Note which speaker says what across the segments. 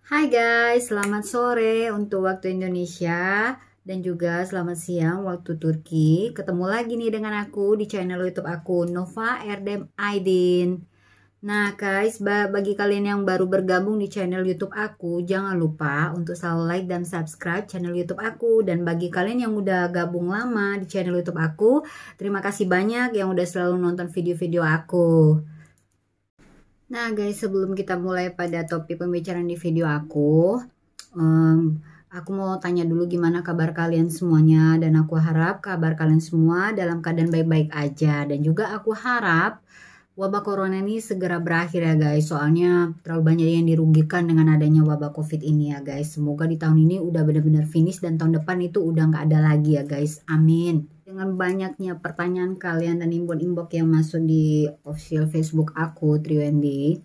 Speaker 1: Hai guys, selamat sore untuk waktu Indonesia dan juga selamat siang waktu Turki. Ketemu lagi nih dengan aku di channel YouTube aku, Nova Erdem Aydin. Nah guys, bagi kalian yang baru bergabung di channel YouTube aku, jangan lupa untuk selalu like dan subscribe channel YouTube aku. Dan bagi kalian yang udah gabung lama di channel YouTube aku, terima kasih banyak yang udah selalu nonton video-video aku. Nah guys, sebelum kita mulai pada topik pembicaraan di video aku mau tanya dulu gimana kabar kalian semuanya, dan aku harap kabar kalian semua dalam keadaan baik-baik aja, dan juga aku harap wabah corona ini segera berakhir ya guys, soalnya terlalu banyak yang dirugikan dengan adanya wabah covid ini ya guys. Semoga di tahun ini udah benar-benar finish dan tahun depan itu udah nggak ada lagi ya guys, amin. Dengan banyaknya pertanyaan kalian dan inbox yang masuk di official Facebook aku, Triwendi,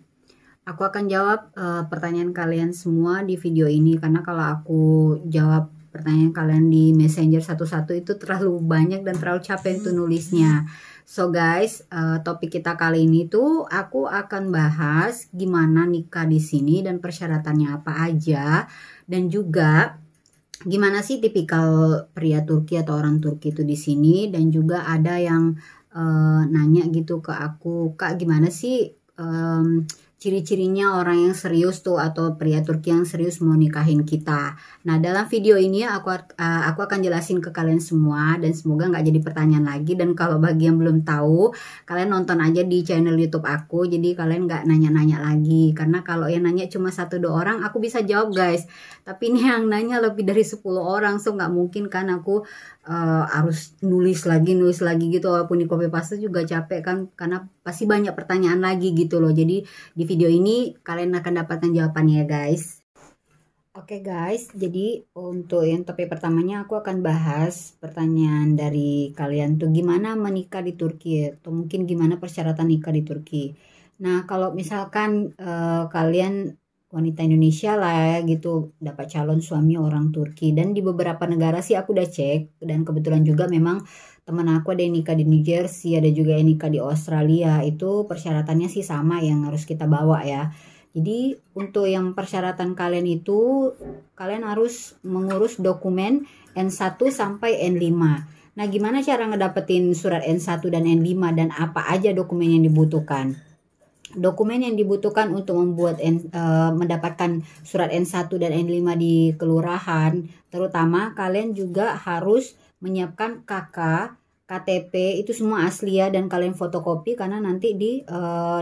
Speaker 1: aku akan jawab pertanyaan kalian semua di video ini, karena kalau aku jawab pertanyaan kalian di messenger satu-satu itu terlalu banyak dan terlalu capek untuk nulisnya. So guys, topik kita kali ini tuh aku akan bahas gimana nikah di sini dan persyaratannya apa aja, dan juga gimana sih tipikal pria Turki atau orang Turki itu di sini. Dan juga ada yang nanya gitu ke aku, Kak gimana sih ciri-cirinya orang yang serius tuh, atau pria Turki yang serius mau nikahin kita. Nah dalam video ini aku akan jelasin ke kalian semua, dan semoga nggak jadi pertanyaan lagi. Dan kalau bagi yang belum tahu, kalian nonton aja di channel YouTube aku, jadi kalian nggak nanya-nanya lagi, karena kalau yang nanya cuma 1-2 orang aku bisa jawab guys, tapi ini yang nanya lebih dari 10 orang, so nggak mungkin kan aku harus nulis lagi gitu, walaupun di copy paste juga capek kan, karena pasti banyak pertanyaan lagi gitu loh. Jadi di video ini kalian akan dapatkan jawabannya ya guys. Oke guys, jadi untuk yang topik pertamanya aku akan bahas pertanyaan dari kalian tuh, gimana menikah di Turki, atau mungkin gimana persyaratan nikah di Turki. Nah kalau misalkan kalian wanita Indonesia lah ya gitu, dapat calon suami orang Turki, dan di beberapa negara sih aku udah cek, dan kebetulan juga memang teman aku ada yang nikah di New Jersey, ada juga yang nikah di Australia, itu persyaratannya sih sama yang harus kita bawa ya. Jadi untuk yang persyaratan kalian itu, kalian harus mengurus dokumen N1 sampai N5. Nah gimana cara ngedapetin surat N1 dan N5, dan apa aja dokumen yang dibutuhkan? Dokumen yang dibutuhkan untuk mendapatkan surat N1 dan N5 di kelurahan, terutama kalian juga harus menyiapkan KK, KTP, itu semua asli ya, dan kalian fotokopi, karena nanti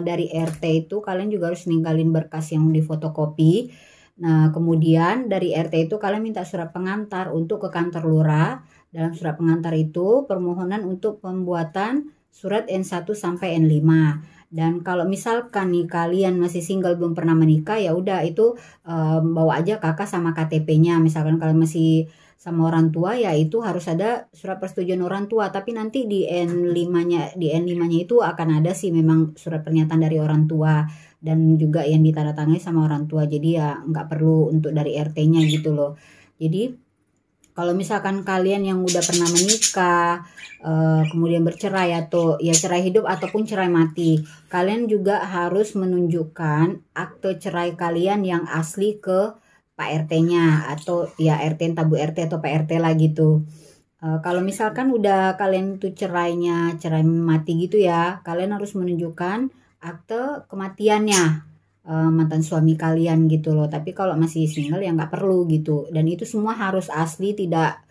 Speaker 1: dari RT itu kalian juga harus ninggalin berkas yang difotokopi. Nah kemudian dari RT itu kalian minta surat pengantar untuk ke kantor lurah. Dalam surat pengantar itu permohonan untuk pembuatan surat N1 sampai N5. Dan kalau misalkan nih kalian masih single belum pernah menikah, ya udah itu bawa aja kakak sama KTP-nya. Misalkan kalian masih sama orang tua, ya itu harus ada surat persetujuan orang tua. Tapi nanti di N5-nya itu akan ada sih memang surat pernyataan dari orang tua, dan juga yang ditandatangani sama orang tua. Jadi ya nggak perlu untuk dari RT-nya gitu loh. Jadi kalau misalkan kalian yang udah pernah menikah, kemudian bercerai, atau ya cerai hidup ataupun cerai mati, kalian juga harus menunjukkan akte cerai kalian yang asli ke Pak RT-nya, atau ya RT, entah Bu RT atau Pak RT lah gitu. Kalau misalkan udah kalian tuh cerai mati gitu ya, kalian harus menunjukkan akte kematiannya mantan suami kalian gitu loh. Tapi kalau masih single ya nggak perlu gitu, dan itu semua harus asli, tidak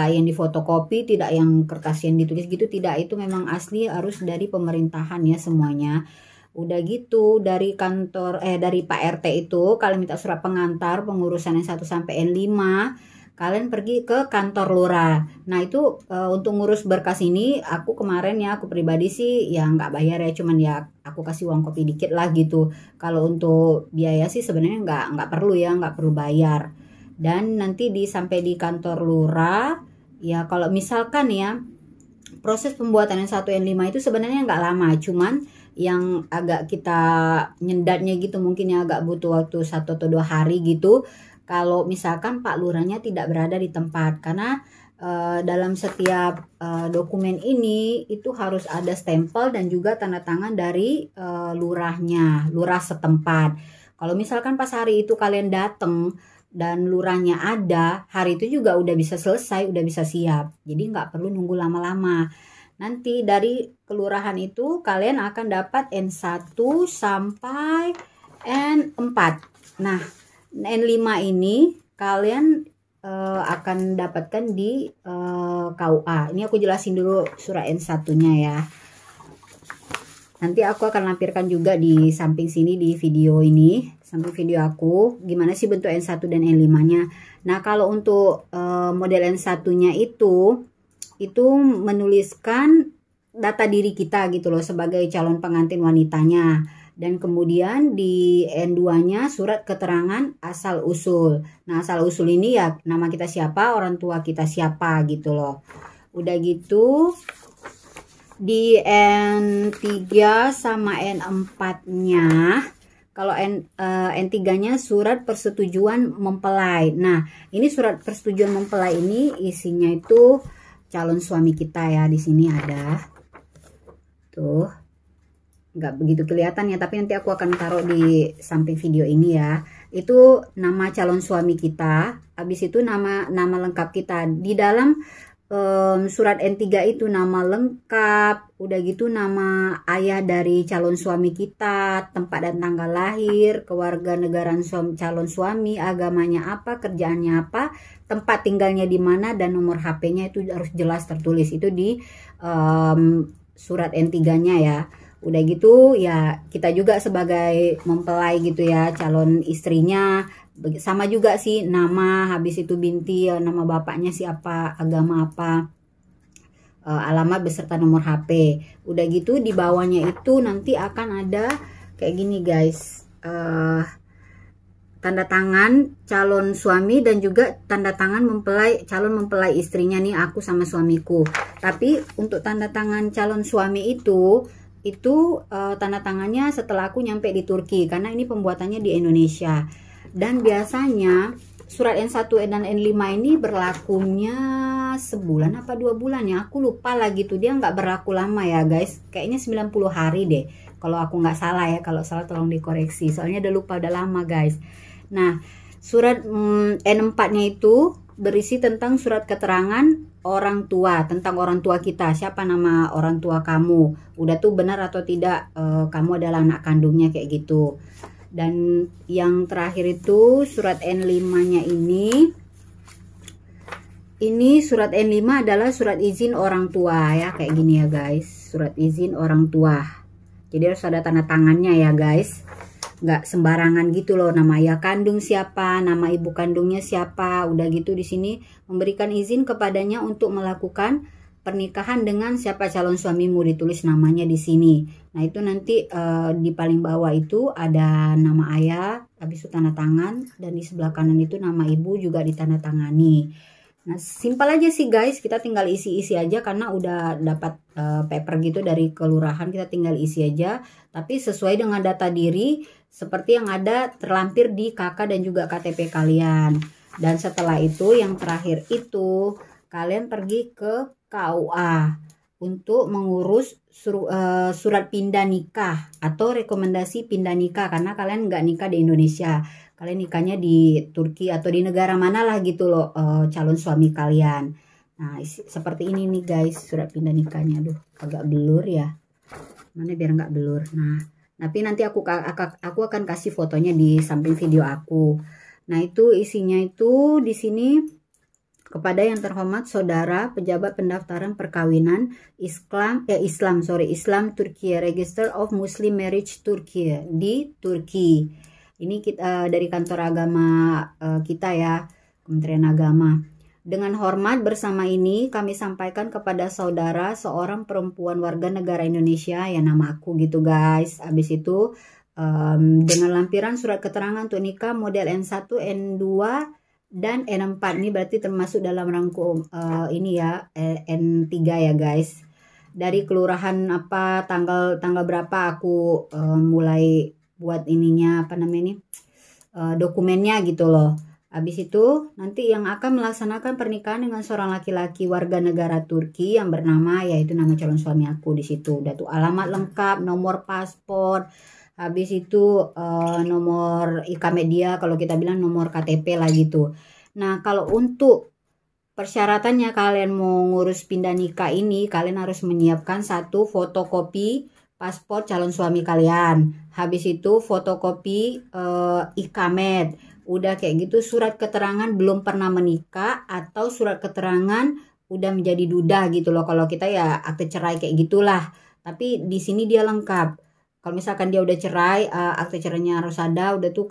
Speaker 1: yang difotokopi, tidak yang kertas yang ditulis gitu, tidak. Itu memang asli, harus dari pemerintahan ya semuanya. Udah gitu dari kantor dari Pak RT itu kalian minta surat pengantar pengurusan N1 sampai N5, kalian pergi ke kantor lurah. Nah itu untuk ngurus berkas ini, aku kemarin ya, aku pribadi sih ya nggak bayar ya, cuman ya aku kasih uang kopi dikit lah gitu. Kalau untuk biaya sih sebenarnya nggak perlu ya, nggak perlu bayar. Dan nanti sampai di kantor lurah ya, kalau misalkan ya proses pembuatan N1 N5 itu sebenarnya nggak lama, cuman yang agak kita nyendatnya gitu mungkin ya agak butuh waktu 1 atau 2 hari gitu, kalau misalkan Pak Lurahnya tidak berada di tempat. Karena dalam setiap dokumen ini itu harus ada stempel dan juga tanda tangan dari lurah setempat. Kalau misalkan pas hari itu kalian datang dan lurahnya ada, hari itu juga udah bisa selesai, udah bisa siap. Jadi nggak perlu nunggu lama-lama. Nanti dari kelurahan itu kalian akan dapat N1 sampai N4. Nah, N5 ini kalian akan dapatkan di KUA. Ini aku jelasin dulu surat N1-nya ya. Nanti aku akan lampirkan juga di samping sini di video ini, samping video aku, gimana sih bentuk N1 dan N5-nya. Nah, kalau untuk model N1-nya itu menuliskan data diri kita gitu loh sebagai calon pengantin wanitanya. Dan kemudian di N2-nya surat keterangan asal usul. Nah, asal usul ini ya nama kita siapa, orang tua kita siapa gitu loh. Udah gitu di N3 sama N4-nya, kalau N3-nya surat persetujuan mempelai. Nah, ini surat persetujuan mempelai ini isinya itu calon suami kita ya. Di sini ada. Tuh. Nggak begitu kelihatan ya, tapi nanti aku akan taruh di samping video ini ya. Itu nama calon suami kita, habis itu nama lengkap kita. Di dalam surat N3 itu nama lengkap, udah gitu nama ayah dari calon suami kita, tempat dan tanggal lahir, kewarganegaraan calon suami, agamanya apa, kerjaannya apa, tempat tinggalnya di mana, dan nomor HP-nya itu harus jelas tertulis. Itu di surat N3-nya ya. Udah gitu ya kita juga sebagai mempelai gitu ya, calon istrinya sama juga sih, nama, habis itu binti, nama bapaknya siapa, agama apa, alamat beserta nomor HP. Udah gitu di bawahnya itu nanti akan ada kayak gini guys, tanda tangan calon suami dan juga tanda tangan calon mempelai istrinya nih, aku sama suamiku. Tapi untuk tanda tangan calon suami itu tanda tangannya setelah aku nyampe di Turki, karena ini pembuatannya di Indonesia. Dan biasanya surat N1 dan N5 ini berlakunya sebulan apa 2 bulan ya, aku lupa lah gitu. Dia nggak berlaku lama ya guys, kayaknya 90 hari deh kalau aku nggak salah ya. Kalau salah tolong dikoreksi, soalnya udah lupa, udah lama guys. Nah, surat N4 nya itu berisi tentang surat keterangan orang tua, tentang orang tua kita, siapa nama orang tua kamu, udah tuh benar atau tidak kamu adalah anak kandungnya, kayak gitu. Dan yang terakhir itu surat N5-nya ini surat N5 adalah surat izin orang tua ya, kayak gini ya guys, surat izin orang tua. Jadi harus ada tanda tangannya ya guys, nggak sembarangan gitu loh. Nama ayah kandung siapa, nama ibu kandungnya siapa, udah gitu di sini memberikan izin kepadanya untuk melakukan pernikahan dengan siapa calon suamimu, ditulis namanya di sini. Nah, itu nanti di paling bawah itu ada nama ayah, habis itu tanda tangan, dan di sebelah kanan itu nama ibu juga ditandatangani. Nah, simpel aja sih guys, kita tinggal isi-isi aja karena udah dapat paper gitu dari kelurahan, kita tinggal isi aja. Tapi sesuai dengan data diri seperti yang ada terlampir di KK dan juga KTP kalian. Dan setelah itu yang terakhir itu kalian pergi ke KUA untuk mengurus surat pindah nikah atau rekomendasi pindah nikah, karena kalian nggak nikah di Indonesia, kalian nikahnya di Turki atau di negara mana lah gitu loh, calon suami kalian. Nah, seperti ini nih guys surat pindah nikahnya. Aduh, agak blur ya, mana biar nggak blur. Nah, tapi nanti aku akan kasih fotonya di samping video aku. Nah, itu isinya itu di sini. Kepada yang terhormat saudara pejabat pendaftaran perkawinan Islam Turki, Register of Muslim Marriage Turki di Turki. Ini kita dari kantor agama kita ya, Kementerian Agama. Dengan hormat bersama ini kami sampaikan kepada saudara seorang perempuan warga negara Indonesia, ya nama aku gitu guys. Habis itu dengan lampiran surat keterangan untuk nikah model N1, N2 dan N4, ini berarti termasuk dalam rangkum ini ya, N3 ya guys. Dari kelurahan apa, tanggal berapa aku mulai buat ininya, apa namanya ini, dokumennya gitu loh. Habis itu nanti yang akan melaksanakan pernikahan dengan seorang laki-laki warga negara Turki yang bernama, yaitu nama calon suami aku di situ. Udah tuh alamat lengkap, nomor paspor, habis itu nomor ikamet dia, kalau kita bilang nomor KTP lah gitu. Nah, kalau untuk persyaratannya kalian mau ngurus pindah nikah ini, kalian harus menyiapkan satu fotokopi paspor calon suami kalian. Habis itu fotokopi ikamet. Udah kayak gitu surat keterangan belum pernah menikah atau surat keterangan udah menjadi duda gitu loh. Kalau kita ya akte cerai kayak gitulah. Tapi di sini dia lengkap. Kalau misalkan dia udah cerai, akte cerainya harus ada, udah tuh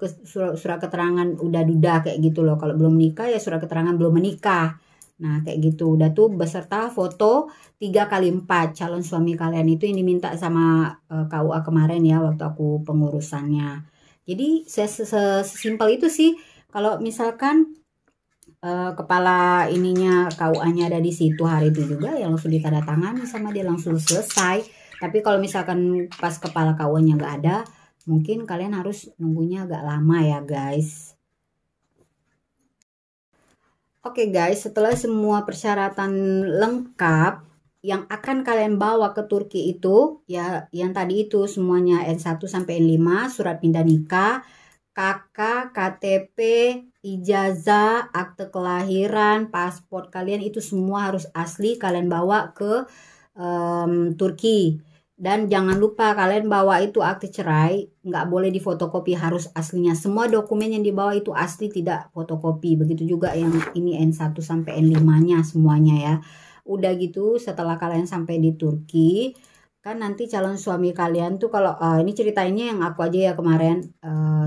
Speaker 1: surat keterangan udah duda kayak gitu loh. Kalau belum menikah ya surat keterangan belum menikah. Nah, kayak gitu. Udah tuh beserta foto 3x4 calon suami kalian itu yang diminta sama KUA kemarin ya waktu aku pengurusannya. Jadi sesimpel itu sih. Kalau misalkan kepala ininya KUA-nya ada di situ hari itu juga ya langsung ditandatangani sama dia, langsung selesai. Tapi kalau misalkan pas kepala KUA-nya nggak ada, mungkin kalian harus nunggunya agak lama ya guys. Oke guys, setelah semua persyaratan lengkap, yang akan kalian bawa ke Turki itu ya yang tadi itu semuanya N1 sampai N5, surat pindah nikah, KK, KTP, ijazah, akte kelahiran, paspor kalian itu semua harus asli kalian bawa ke Turki. Dan jangan lupa kalian bawa itu akte cerai, nggak boleh difotokopi, harus aslinya. Semua dokumen yang dibawa itu asli, tidak fotokopi. Begitu juga yang ini N1 sampai N5-nya semuanya ya. Udah gitu setelah kalian sampai di Turki, kan nanti calon suami kalian tuh kalau ini ceritainnya yang aku aja ya kemarin,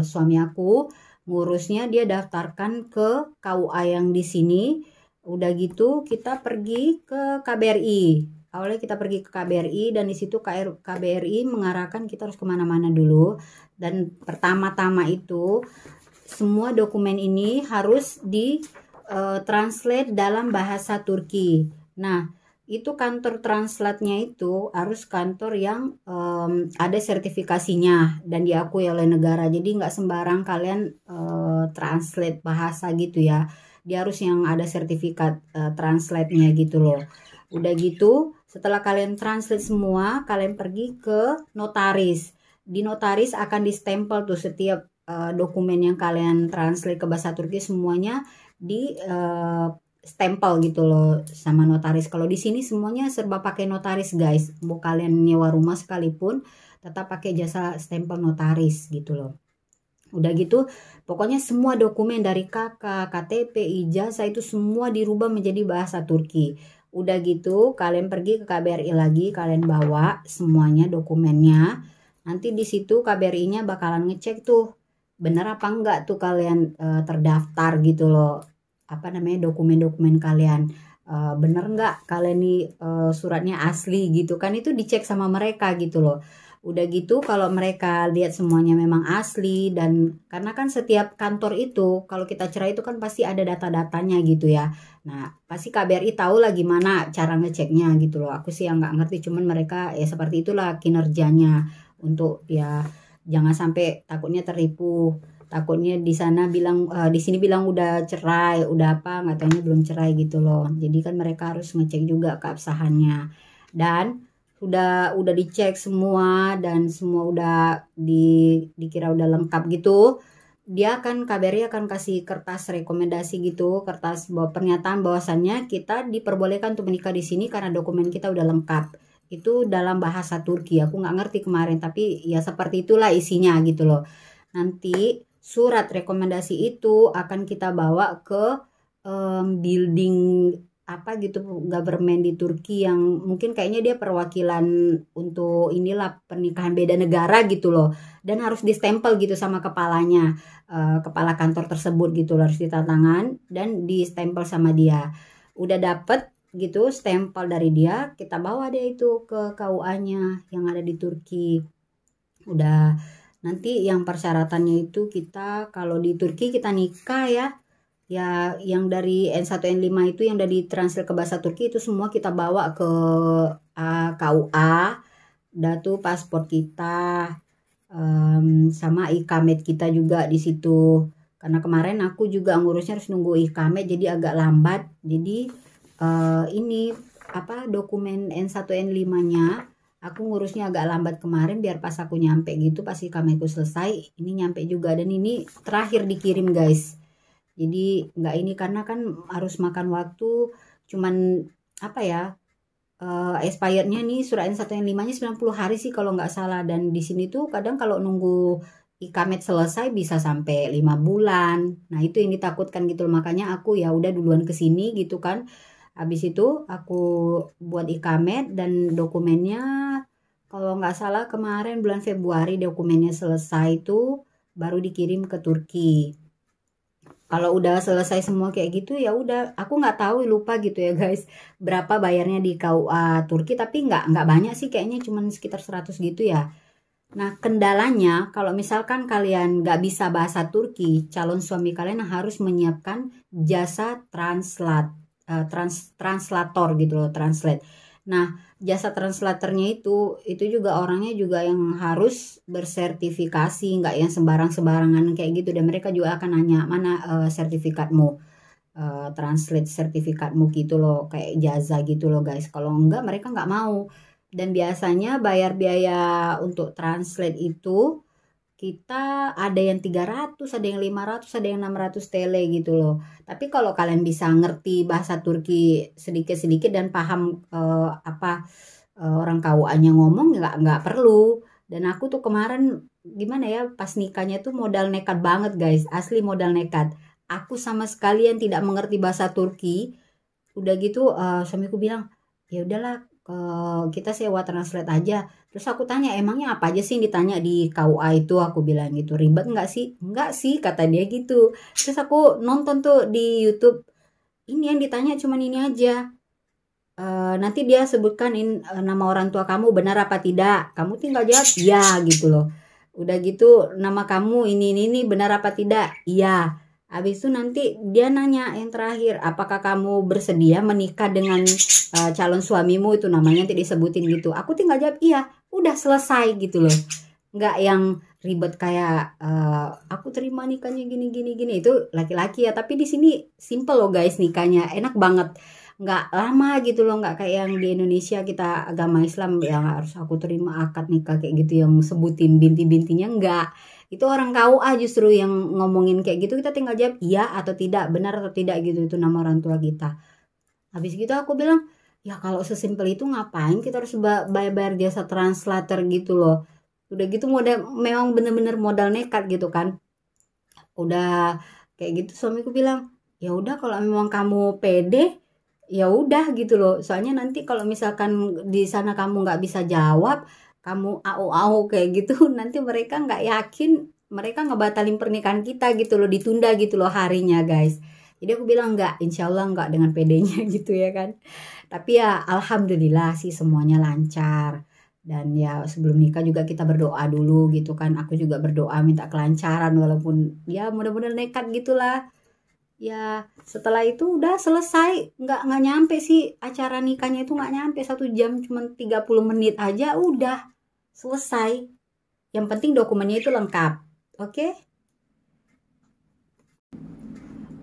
Speaker 1: suami aku ngurusnya dia daftarkan ke KUA yang di sini. Udah gitu kita pergi ke KBRI. Awalnya kita pergi ke KBRI dan di situ KBRI mengarahkan kita harus kemana-mana dulu. Dan pertama-tama itu semua dokumen ini harus di translate dalam bahasa Turki. Nah, itu kantor translate-nya itu harus kantor yang ada sertifikasinya dan diakui oleh negara. Jadi nggak sembarang kalian translate bahasa gitu ya. Dia harus yang ada sertifikat translate-nya gitu loh. Udah gitu, setelah kalian translate semua, kalian pergi ke notaris. Di notaris akan distempel tuh setiap dokumen yang kalian translate ke bahasa Turki semuanya di stempel gitu loh sama notaris. Kalau di sini semuanya serba pakai notaris guys. Mau kalian nyewa rumah sekalipun tetap pakai jasa stempel notaris gitu loh. Udah gitu, pokoknya semua dokumen dari KK, KTP, ijazah itu semua dirubah menjadi bahasa Turki. Udah gitu, kalian pergi ke KBRI lagi, kalian bawa semuanya dokumennya. Nanti di situ KBRI-nya bakalan ngecek tuh, bener apa enggak tuh kalian terdaftar gitu loh. Apa namanya dokumen-dokumen kalian. Bener enggak kalian nih suratnya asli gitu kan, itu dicek sama mereka gitu loh. Udah gitu kalau mereka lihat semuanya memang asli, dan karena kan setiap kantor itu kalau kita cerai itu kan pasti ada data-datanya gitu ya. Nah pasti KBRI tahu lah gimana cara ngeceknya gitu loh. Aku sih yang nggak ngerti, cuman mereka ya seperti itulah kinerjanya untuk ya jangan sampai takutnya tertipu. Takutnya di sana bilang di sini bilang udah cerai, udah apa nggak tahunya belum cerai gitu loh. Jadi kan mereka harus ngecek juga keabsahannya. Dan udah dicek semua dan semua udah dikira udah lengkap gitu, dia akan KBRI akan kasih kertas rekomendasi gitu, kertas bahwa pernyataan bahwasannya kita diperbolehkan untuk menikah di sini karena dokumen kita udah lengkap. Itu dalam bahasa Turki, aku nggak ngerti kemarin tapi ya seperti itulah isinya gitu loh. Nanti surat rekomendasi itu akan kita bawa ke building apa gitu government di Turki yang mungkin kayaknya dia perwakilan untuk inilah pernikahan beda negara gitu loh, dan harus distempel gitu sama kepalanya, kepala kantor tersebut gitu loh, harus ditandatangan dan distempel sama dia. Udah dapet gitu stempel dari dia, kita bawa dia itu ke KUA-nya yang ada di Turki. Udah, nanti yang persyaratannya itu kita kalau di Turki kita nikah ya yang dari N1 N5 itu yang dari ditranslate ke bahasa Turki itu semua kita bawa ke KUA. Udah tuh paspor kita sama ikamet kita juga di situ. Karena kemarin aku juga ngurusnya harus nunggu ikamet jadi agak lambat. Jadi ini apa dokumen N1 N5-nya Aku ngurusnya agak lambat kemarin biar pas aku nyampe gitu, pas ikametku selesai, ini nyampe juga dan ini terakhir dikirim guys. Jadi nggak ini karena kan harus makan waktu, cuman apa ya, expirednya nih surat N1N5-nya 90 hari sih kalau nggak salah, dan di sini tuh kadang kalau nunggu ikamet selesai bisa sampai 5 bulan. Nah itu yang ditakutkan gitu loh, makanya aku ya udah duluan ke sini gitu kan. Habis itu aku buat ikamet dan dokumennya kalau nggak salah kemarin bulan Februari dokumennya selesai itu baru dikirim ke Turki. Kalau udah selesai semua kayak gitu ya udah, aku nggak tahu lupa gitu ya guys berapa bayarnya di KUA Turki, tapi nggak banyak sih kayaknya cuman sekitar 100 gitu ya. Nah kendalanya kalau misalkan kalian nggak bisa bahasa Turki, calon suami kalian harus menyiapkan jasa translator gitu loh, translate. Nah jasa translatornya itu juga orangnya juga yang harus bersertifikasi, nggak yang sembarangan kayak gitu, dan mereka juga akan nanya mana sertifikatmu, translate sertifikatmu gitu loh, kayak jasa gitu loh guys. Kalau enggak mereka nggak mau, dan biasanya bayar biaya untuk translate itu kita ada yang 300, ada yang 500, ada yang 600 tele gitu loh. Tapi kalau kalian bisa ngerti bahasa Turki sedikit-sedikit dan paham apa orang KUA-nya ngomong, nggak perlu. Dan aku tuh kemarin gimana ya, pas nikahnya tuh modal nekat banget guys, asli modal nekat. Aku sama sekali yang tidak mengerti bahasa Turki. Udah gitu suamiku bilang, ya udahlah kita sewa translate aja. Terus aku tanya, emangnya apa aja sih yang ditanya di KUA itu? Aku bilang gitu, ribet nggak sih? Nggak sih, kata dia gitu. Terus aku nonton tuh di YouTube, ini yang ditanya cuman ini aja. Nanti dia sebutkan nama orang tua kamu benar apa tidak. Kamu tinggal jawab iya gitu loh. Udah gitu nama kamu ini benar apa tidak? Iya. Habis itu nanti dia nanya yang terakhir, apakah kamu bersedia menikah dengan calon suamimu, itu namanya nanti disebutin gitu. Aku tinggal jawab iya. Udah selesai gitu loh. Nggak yang ribet kayak aku terima nikahnya gini. Itu laki-laki ya, tapi di sini simple loh guys, nikahnya enak banget, nggak lama gitu loh, nggak kayak yang di Indonesia kita agama Islam yang harus aku terima akad nikah kayak gitu yang sebutin binti-bintinya. Nggak, itu orang KUA justru yang ngomongin kayak gitu, kita tinggal jawab iya atau tidak, benar atau tidak gitu, itu nama orang tua kita. Habis gitu aku bilang, ya kalau sesimpel itu ngapain kita harus bayar jasa translator gitu loh. Udah gitu modal, memang bener-bener modal nekat gitu kan. Udah kayak gitu suamiku bilang, ya udah kalau memang kamu pede ya udah gitu loh, soalnya nanti kalau misalkan di sana kamu nggak bisa jawab, kamu au kayak gitu nanti mereka nggak yakin, mereka ngebatalin pernikahan kita gitu loh, ditunda gitu loh harinya guys. Jadi aku bilang nggak, insya Allah nggak, dengan pedenya gitu ya kan. Tapi ya alhamdulillah sih semuanya lancar. Dan ya sebelum nikah juga kita berdoa dulu gitu kan, aku juga berdoa minta kelancaran walaupun ya mudah-mudahan nekat gitulah. Ya setelah itu udah selesai, nggak nyampe sih acara nikahnya, itu nggak nyampe 1 jam, cuman 30 menit aja udah selesai. Yang penting dokumennya itu lengkap. Oke?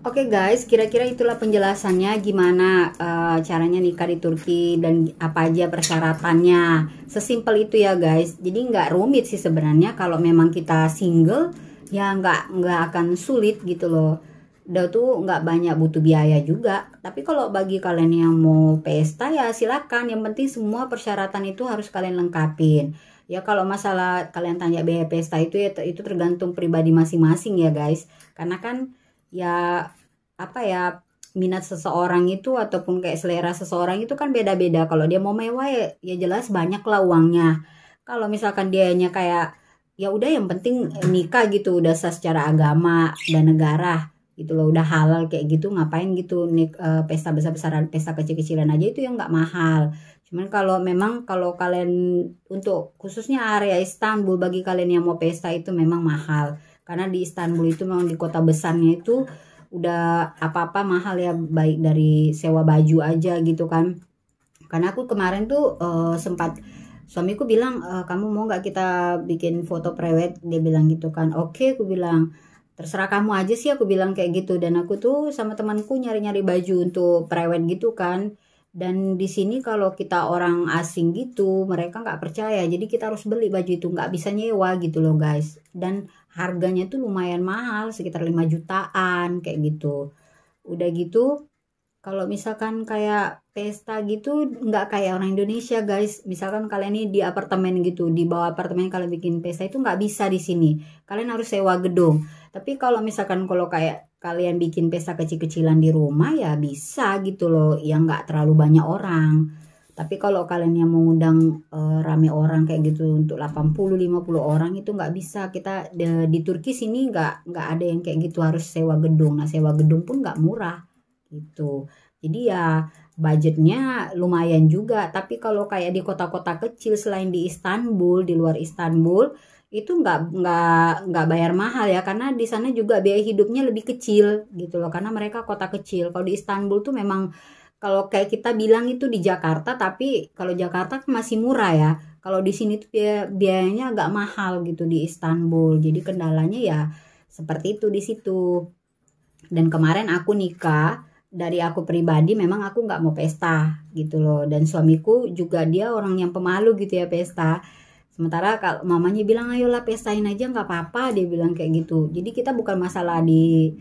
Speaker 1: Oke guys, kira-kira itulah penjelasannya gimana caranya nikah di Turki dan apa aja persyaratannya. Sesimpel itu ya guys. Jadi nggak rumit sih sebenarnya, kalau memang kita single ya nggak akan sulit gitu loh. Udah tuh nggak banyak butuh biaya juga. Tapi kalau bagi kalian yang mau pesta ya silakan. Yang penting semua persyaratan itu harus kalian lengkapin. Ya kalau masalah kalian tanya biaya pesta itu ya itu tergantung pribadi masing-masing ya guys. Karena kan ya apa ya, minat seseorang itu ataupun kayak selera seseorang itu kan beda-beda. Kalau dia mau mewah ya jelas banyak lah uangnya. Kalau misalkan dianya kayak ya udah yang penting nikah gitu, udah sah secara agama dan negara gitu loh, udah halal kayak gitu, ngapain gitu pesta besar-besaran, pesta kecil-kecilan aja itu yang nggak mahal. Cuman kalau memang kalau kalian untuk khususnya area Istanbul, bagi kalian yang mau pesta itu memang mahal. Karena di Istanbul itu memang di kota besarnya itu udah apa-apa mahal ya, baik dari sewa baju aja gitu kan. Karena aku kemarin tuh sempat suamiku bilang, kamu mau nggak kita bikin foto prewed, dia bilang gitu kan. Oke, aku bilang terserah kamu aja sih, aku bilang kayak gitu. Dan aku tuh sama temanku nyari-nyari baju untuk prewed gitu kan. Dan di sini kalau kita orang asing gitu, mereka nggak percaya. Jadi kita harus beli baju itu, nggak bisa nyewa gitu loh guys. Dan harganya tuh lumayan mahal, sekitar 5 jutaan kayak gitu. Udah gitu, kalau misalkan kayak pesta gitu, nggak kayak orang Indonesia guys. Misalkan kalian ini di apartemen gitu, di bawah apartemen kalian bikin pesta itu nggak bisa di sini. Kalian harus sewa gedung. Tapi kalau misalkan kalau kayak kalian bikin pesta kecil-kecilan di rumah ya bisa gitu loh, yang nggak terlalu banyak orang. Tapi kalau kalian yang mengundang rame orang kayak gitu untuk 80-50 orang itu nggak bisa. Kita di Turki sini nggak ada yang kayak gitu, harus sewa gedung. Nah, sewa gedung pun nggak murah gitu. Jadi ya budgetnya lumayan juga. Tapi kalau kayak di kota-kota kecil selain di Istanbul, di luar Istanbul itu nggak bayar mahal ya, karena di sana juga biaya hidupnya lebih kecil gitu loh, karena mereka kota kecil. Kalau di Istanbul tuh memang kalau kayak kita bilang itu di Jakarta, tapi kalau Jakarta kan masih murah ya. Kalau di sini tuh biayanya agak mahal gitu di Istanbul. Jadi kendalanya ya seperti itu di situ. Dan kemarin aku nikah, dari aku pribadi memang aku nggak mau pesta gitu loh. Dan suamiku juga dia orang yang pemalu gitu ya pesta. Sementara kalau mamanya bilang ayolah pestain aja nggak apa-apa, dia bilang kayak gitu. Jadi kita bukan masalah di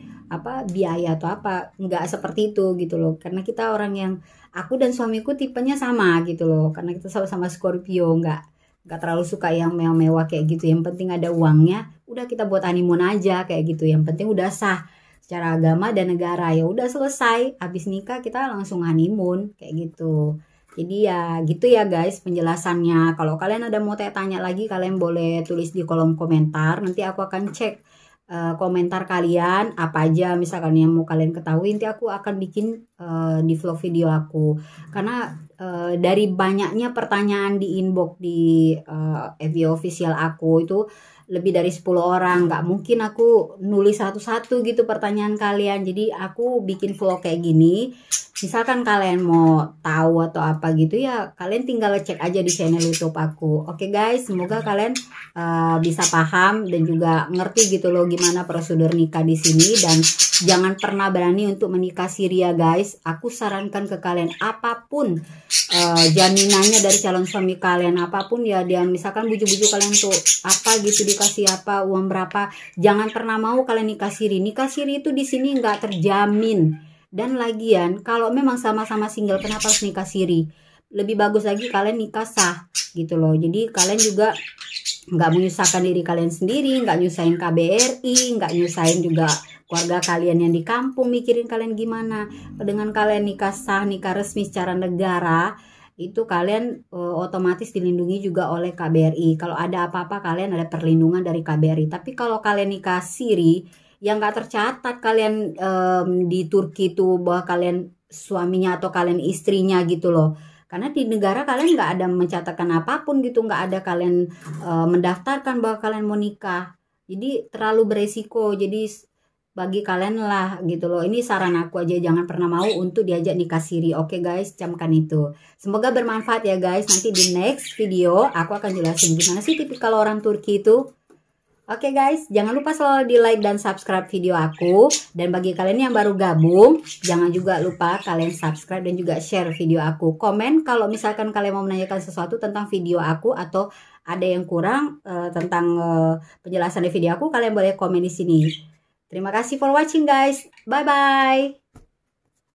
Speaker 1: biaya atau apa, nggak seperti itu gitu loh. Karena kita orang yang aku dan suamiku tipenya sama gitu loh. Karena kita sama-sama Scorpio, nggak terlalu suka yang mewah-mewah kayak gitu. Yang penting ada uangnya, udah kita buat honeymoon aja kayak gitu. Yang penting udah sah secara agama dan negara, ya udah selesai. Habis nikah kita langsung honeymoon kayak gitu. Jadi ya gitu ya guys penjelasannya. Kalau kalian ada mau tanya lagi, kalian boleh tulis di kolom komentar. Nanti aku akan cek komentar kalian apa aja misalkan yang mau kalian ketahui. Nanti aku akan bikin di vlog video aku. Karena dari banyaknya pertanyaan di inbox di FB official aku itu lebih dari 10 orang. Nggak mungkin aku nulis satu-satu gitu pertanyaan kalian. Jadi aku bikin vlog kayak gini. Misalkan kalian mau tahu atau apa gitu ya, kalian tinggal cek aja di channel YouTube aku. Oke guys, semoga kalian bisa paham dan juga ngerti gitu loh gimana prosedur nikah di sini. Dan jangan pernah berani untuk menikah siri ya guys. Aku sarankan ke kalian apapun jaminannya dari calon suami kalian, apapun ya, dia misalkan bujuk-bujuk kalian tuh apa gitu, dikasih apa, uang berapa, jangan pernah mau kalian nikah siri. Nikah siri itu di sini nggak terjamin. Dan lagian kalau memang sama-sama single, kenapa harus nikah siri? Lebih bagus lagi kalian nikah sah gitu loh. Jadi kalian juga nggak menyusahkan diri kalian sendiri, nggak nyusahin KBRI, nggak nyusahin juga keluarga kalian yang di kampung mikirin kalian gimana. Dengan kalian nikah sah, nikah resmi secara negara, itu kalian otomatis dilindungi juga oleh KBRI. Kalau ada apa-apa kalian ada perlindungan dari KBRI. Tapi kalau kalian nikah siri yang nggak tercatat kalian di Turki itu bahwa kalian suaminya atau kalian istrinya gitu loh. Karena di negara kalian nggak ada mencatatkan apapun gitu, nggak ada kalian mendaftarkan bahwa kalian mau nikah. Jadi terlalu beresiko. Jadi bagi kalian lah gitu loh. Ini saran aku aja, jangan pernah mau untuk diajak nikah siri. Oke guys, camkan itu. Semoga bermanfaat ya guys. Nanti di next video aku akan jelasin gimana sih tipikal orang Turki itu. Oke guys, jangan lupa selalu di like dan subscribe video aku. Dan bagi kalian yang baru gabung, jangan juga lupa kalian subscribe dan juga share video aku. Komen kalau misalkan kalian mau menanyakan sesuatu tentang video aku atau ada yang kurang tentang penjelasan di video aku, kalian boleh komen di sini. Terima kasih for watching guys. Bye bye.